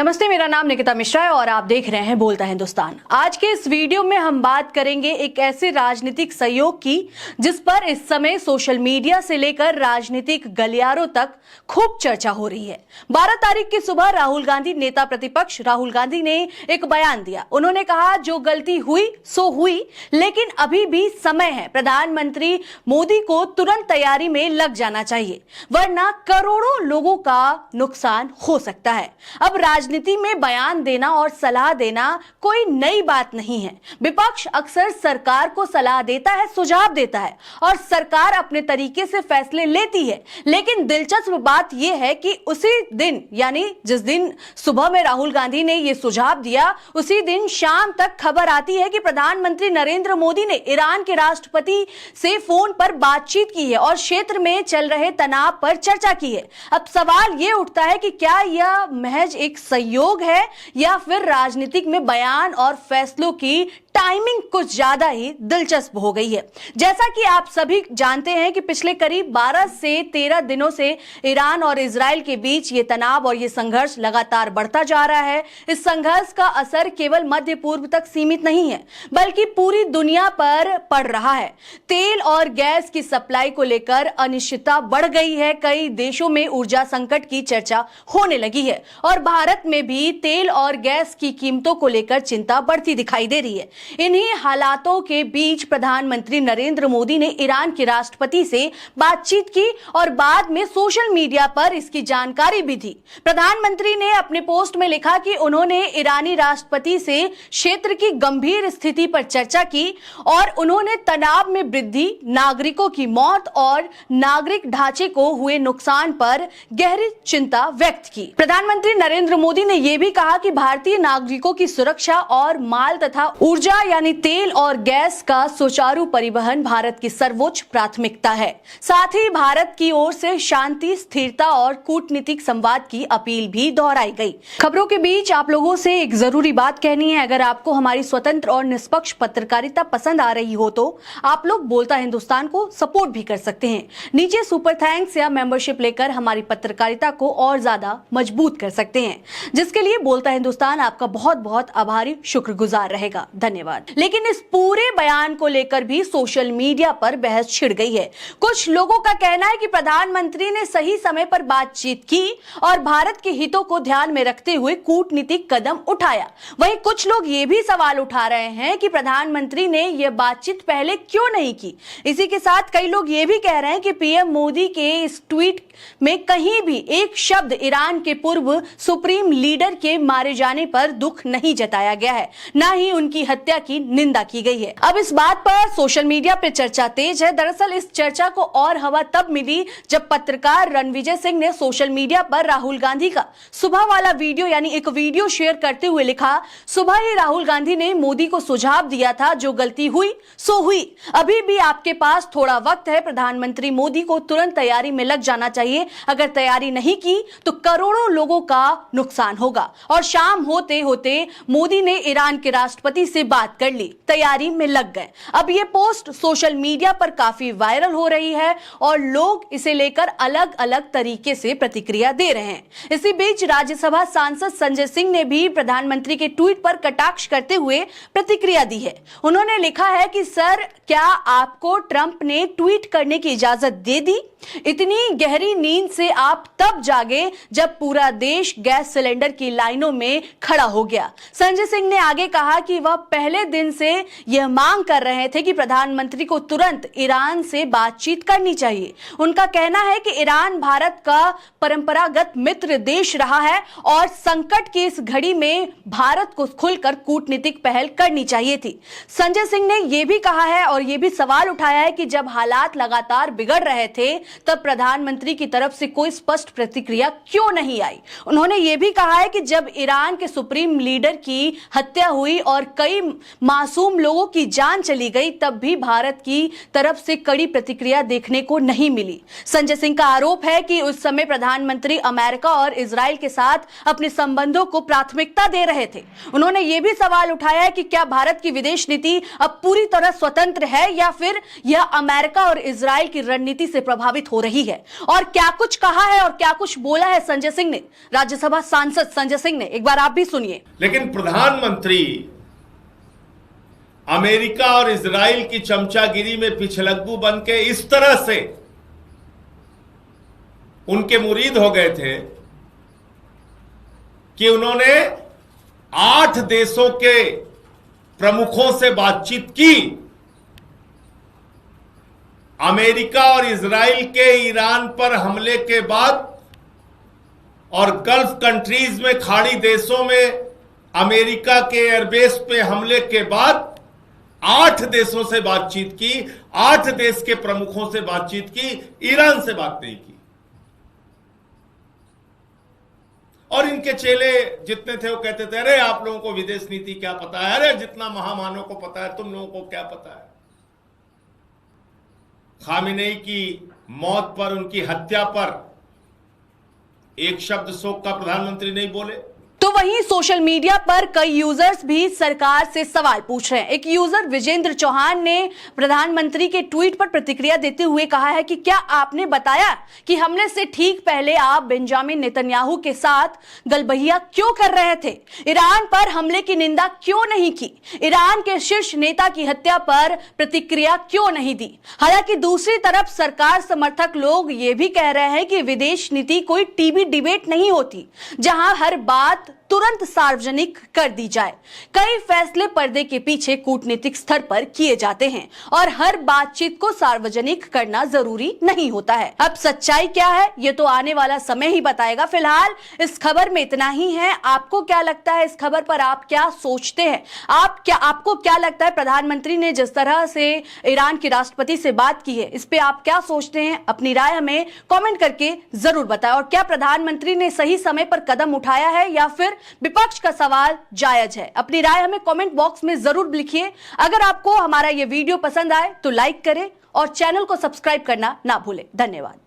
नमस्ते, मेरा नाम निकिता मिश्रा है और आप देख रहे हैं बोलता हिंदुस्तान। आज के इस वीडियो में हम बात करेंगे एक ऐसे राजनीतिक सहयोग की जिस पर इस समय सोशल मीडिया से लेकर राजनीतिक गलियारों तक खूब चर्चा हो रही है। 12 तारीख की सुबह राहुल गांधी, नेता प्रतिपक्ष राहुल गांधी ने एक बयान दिया। उन्होंने कहा, जो गलती हुई सो हुई, लेकिन अभी भी समय है। प्रधानमंत्री मोदी को तुरंत तैयारी में लग जाना चाहिए, वरना करोड़ों लोगों का नुकसान हो सकता है। अब राजनीति में बयान देना और सलाह देना कोई नई बात नहीं है। विपक्ष अक्सर सरकार को सलाह देता है, सुझाव देता है और सरकार अपने तरीके से फैसले लेती है। लेकिन दिलचस्प बात यह है कि उसी दिन, यानी जिस दिन सुबह में राहुल गांधी ने यह सुझाव दिया, उसी दिन शाम तक खबर आती है कि प्रधानमंत्री नरेंद्र मोदी ने ईरान के राष्ट्रपति से फोन पर बातचीत की है और क्षेत्र में चल रहे तनाव पर चर्चा की है। अब सवाल यह उठता है कि क्या यह महज एक सहयोग है या फिर राजनीतिक में बयान और फैसलों की टाइमिंग कुछ ज्यादा ही दिलचस्प हो गई है। जैसा कि आप सभी जानते हैं कि पिछले करीब 12 से 13 दिनों से ईरान और इजराइल के बीच ये तनाव और ये संघर्ष लगातार बढ़ता जा रहा है। इस संघर्ष का असर केवल मध्य पूर्व तक सीमित नहीं है, बल्कि पूरी दुनिया पर पड़ रहा है। तेल और गैस की सप्लाई को लेकर अनिश्चितता बढ़ गई है। कई देशों में ऊर्जा संकट की चर्चा होने लगी है और भारत में भी तेल और गैस की कीमतों को लेकर चिंता बढ़ती दिखाई दे रही है। इन्हीं हालातों के बीच प्रधानमंत्री नरेंद्र मोदी ने ईरान के राष्ट्रपति से बातचीत की और बाद में सोशल मीडिया पर इसकी जानकारी भी दी। प्रधानमंत्री ने अपने पोस्ट में लिखा कि उन्होंने ईरानी राष्ट्रपति से क्षेत्र की गंभीर स्थिति पर चर्चा की और उन्होंने तनाव में वृद्धि, नागरिकों की मौत और नागरिक ढांचे को हुए नुकसान पर गहरी चिंता व्यक्त की। प्रधानमंत्री नरेंद्र मोदी ने यह भी कहा कि भारतीय नागरिकों की सुरक्षा और माल तथा ऊर्जा यानी तेल और गैस का सुचारू परिवहन भारत की सर्वोच्च प्राथमिकता है। साथ ही भारत की ओर से शांति, स्थिरता और कूटनीतिक संवाद की अपील भी दोहराई गई। खबरों के बीच आप लोगों से एक जरूरी बात कहनी है। अगर आपको हमारी स्वतंत्र और निष्पक्ष पत्रकारिता पसंद आ रही हो तो आप लोग बोलता हिंदुस्तान को सपोर्ट भी कर सकते हैं। नीचे सुपर थैंक्स या मेंबरशिप लेकर हमारी पत्रकारिता को और ज्यादा मजबूत कर सकते हैं, जिसके लिए बोलता हिंदुस्तान आपका बहुत बहुत आभारी, शुक्रगुजार रहेगा। धन्यवाद। लेकिन इस पूरे बयान को लेकर भी सोशल मीडिया पर बहस छिड़ गई है। कुछ लोगों का कहना है कि प्रधानमंत्री ने सही समय पर बातचीत की और भारत के हितों को ध्यान में रखते हुए कूटनीतिक कदम उठाया। वहीं कुछ लोग ये भी सवाल उठा रहे हैं कि प्रधानमंत्री ने यह बातचीत पहले क्यों नहीं की। इसी के साथ कई लोग ये भी कह रहे हैं कि पीएम मोदी के इस ट्वीट में कहीं भी एक शब्द ईरान के पूर्व सुप्रीम लीडर के मारे जाने पर दुख नहीं जताया गया है, न ही उनकी हत्या की निंदा की गई है। अब इस बात पर सोशल मीडिया पर चर्चा तेज है। दरअसल इस चर्चा को और हवा तब मिली जब पत्रकार रणविजय सिंह ने सोशल मीडिया पर राहुल गांधी का सुबह वाला वीडियो, यानी एक वीडियो शेयर करते हुए लिखा, सुबह ही राहुल गांधी ने मोदी को सुझाव दिया था, जो गलती हुई सो हुई। अभी भी आपके पास थोड़ा वक्त है। प्रधानमंत्री मोदी को तुरंत तैयारी में लग जाना चाहिए। अगर तैयारी नहीं की तो करोड़ों लोगों का नुकसान होगा। और शाम होते होते मोदी ने ईरान के राष्ट्रपति से बात कर ली, तैयारी में लग गए। अब ये पोस्ट सोशल मीडिया पर काफी वायरल हो रही है और लोग इसे लेकर अलग अलग तरीके से प्रतिक्रिया दे रहे हैं। इसी बीच राज्यसभा सांसद संजय सिंह ने भी प्रधानमंत्री के ट्वीट पर कटाक्ष करते हुए प्रतिक्रिया दी है। उन्होंने लिखा है कि सर, क्या आपको ट्रंप ने ट्वीट करने की इजाजत दे दी? इतनी गहरी नींद से आप तब जागे जब पूरा देश गैस सिलेंडर की लाइनों में खड़ा हो गया। संजय सिंह ने आगे कहा कि वह पहले दिन से यह मांग कर रहे थे कि प्रधानमंत्री को तुरंत ईरान से बातचीत करनी चाहिए। उनका कहना है कि ईरान भारत का परंपरागत मित्र देश रहा है और संकट की इस घड़ी में भारत को खुलकर कूटनीतिक पहल करनी चाहिए थी। संजय सिंह ने यह भी कहा है और यह भी सवाल उठाया है कि जब हालात लगातार बिगड़ रहे थे तब प्रधानमंत्री की तरफ से कोई स्पष्ट प्रतिक्रिया क्यों नहीं आई। उन्होंने यह भी कहा है कि जब ईरान के सुप्रीम लीडर की हत्या हुई और कई मासूम लोगों की जान चली गई, तब भी भारत की तरफ से कड़ी प्रतिक्रिया देखने को नहीं मिली। संजय सिंह का आरोप है कि उस समय प्रधानमंत्री अमेरिका और इजराइल के साथ अपने संबंधों को प्राथमिकता दे रहे थे। उन्होंने यह भी सवाल उठाया है कि क्या भारत की विदेश नीति अब पूरी तरह स्वतंत्र है या फिर यह अमेरिका और इजराइल की रणनीति से प्रभावित साबित हो रही है। और क्या कुछ कहा है और क्या कुछ बोला है संजय सिंह ने, राज्यसभा सांसद संजय सिंह ने, एक बार आप भी सुनिए। लेकिन प्रधानमंत्री अमेरिका और इजराइल की चमचागिरी में पिछलग्गू बन के इस तरह से उनके मुरीद हो गए थे कि उन्होंने 8 देशों के प्रमुखों से बातचीत की। अमेरिका और इजराइल के ईरान पर हमले के बाद और गल्फ कंट्रीज में, खाड़ी देशों में अमेरिका के एयरबेस पे हमले के बाद 8 देशों से बातचीत की, 8 देश के प्रमुखों से बातचीत की, ईरान से बात नहीं की। और इनके चेले जितने थे वो कहते थे, अरे आप लोगों को विदेश नीति क्या पता है, अरे जितना महामानव को पता है तुम लोगों को क्या पता है। खामेनेई की मौत पर, उनकी हत्या पर एक शब्द शोक का प्रधानमंत्री नहीं बोले। तो वहीं सोशल मीडिया पर कई यूजर्स भी सरकार से सवाल पूछ रहे हैं। एक यूजर विजेंद्र चौहान ने प्रधानमंत्री के ट्वीट पर प्रतिक्रिया देते हुए कहा है कि क्या आपने बताया कि हमले से ठीक पहले आप बेंजामिन नेतन्याहू के साथ गलबहिया क्यों कर रहे थे? ईरान पर हमले की निंदा क्यों नहीं की? ईरान के शीर्ष नेता की हत्या पर प्रतिक्रिया क्यों नहीं दी? हालांकि दूसरी तरफ सरकार समर्थक लोग ये भी कह रहे हैं कि विदेश नीति कोई टीवी डिबेट नहीं होती जहां हर बात तुरंत सार्वजनिक कर दी जाए। कई फैसले पर्दे के पीछे कूटनीतिक स्तर पर किए जाते हैं और हर बातचीत को सार्वजनिक करना जरूरी नहीं होता है। अब सच्चाई क्या है ये तो आने वाला समय ही बताएगा। फिलहाल इस खबर में इतना ही है। आपको क्या लगता है इस खबर पर, आप क्या सोचते हैं? आपको क्या लगता है प्रधानमंत्री ने जिस तरह से ईरान के राष्ट्रपति से बात की है, इस पे आप क्या सोचते हैं? अपनी राय हमें कमेंट करके जरूर बताएं। और क्या प्रधानमंत्री ने सही समय पर कदम उठाया है या फिर विपक्ष का सवाल जायज है? अपनी राय हमें कमेंट बॉक्स में जरूर लिखिए। अगर आपको हमारा यह वीडियो पसंद आए तो लाइक करें और चैनल को सब्सक्राइब करना ना भूलें। धन्यवाद।